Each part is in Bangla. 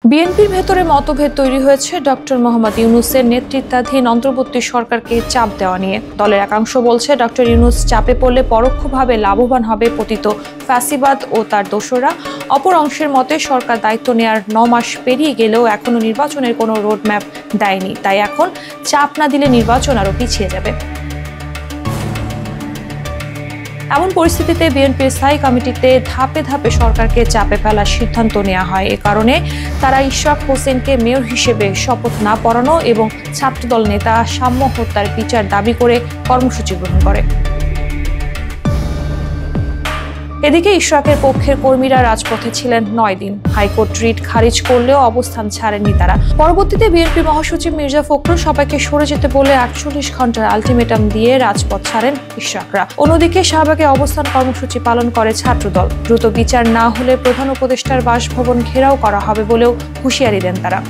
বিএনপির ভেতরে মতভেদ তৈরি হয়েছে ডক্টর মোহাম্মদ ইউনূসের নেতৃত্বাধীন অন্তর্বর্তী সরকারকে চাপ দেওয়া নিয়ে। দলের একাংশ বলছে ডক্টর ইউনূস চাপে পড়লে পরোক্ষভাবে লাভবান হবে পতিত ফ্যাসিবাদ ও তার দোসররা। অপর অংশের মতে সরকার দায়িত্ব নেওয়ার 9 মাস পেরিয়ে গেলেও এখনো নির্বাচনের কোনো রোডম্যাপ দেয়নি, তাই এখন চাপ না দিলে নির্বাচন আরও পিছিয়ে যাবে। এমন পরিস্থিতিতে বিএনপির স্থায়ী কমিটিতে ধাপে ধাপে সরকারকে চাপে ফেলার সিদ্ধান্ত নেওয়া হয়। এ কারণে তারা ইশরাক হোসেনকে মেয়র হিসেবে শপথ না পড়ানো এবং ছাত্রদল নেতা সাম্য হত্যার বিচার দাবি করে কর্মসূচি গ্রহণ করে। এদিকে ইশরাকের পক্ষের কর্মীরা রাজপথে ছিলেন 9 দিন। হাইকোর্ট রিট খারিজ করলেও অবস্থান ছাড়েননি তারা। পরবর্তীতে বিএনপি মহাসচিব মির্জা ফখরুল সবাইকে সরে যেতে বলে 48 ঘন্টার আলটিমেটাম দিয়ে রাজপথ ছাড়েন ইশরাকরা। অন্যদিকে শাহবাগে অবস্থান কর্মসূচি পালন করে ছাত্রদল। দ্রুত বিচার না হলে প্রধান উপদেষ্টার বাসভবন ঘেরাও করা হবে বলেও হুঁশিয়ারি দেন তারা।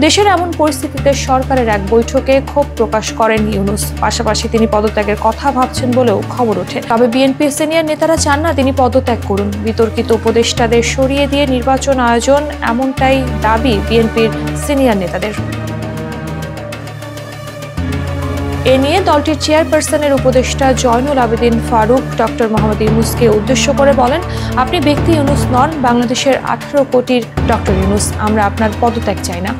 দেশের এমন পরিস্থিতিতে সরকারের এক বৈঠকে ক্ষোভ প্রকাশ করেন ইউনূস। পাশাপাশি তিনি পদত্যাগের কথা ভাবছেন বলেও খবর ওঠে। তবে বিএনপির সিনিয়র নেতারা চান না তিনি পদত্যাগ করুন। বিতর্কিত উপদেষ্টাদের সরিয়ে দিয়ে নির্বাচন আয়োজন, এমনটাই দাবি বিএনপির সিনিয়র নেতাদের। এ নিয়ে দলটির চেয়ারপারসনের উপদেষ্টা জয়নুল আবেদিন ফারুক ডক্টর মোহাম্মদ ইউনূসকে উদ্দেশ্য করে বলেন, আপনি ব্যক্তি ইউনূস নন, বাংলাদেশের 18 কোটির ডক্টর ইউনূস। আমরা আপনার পদত্যাগ চাই না।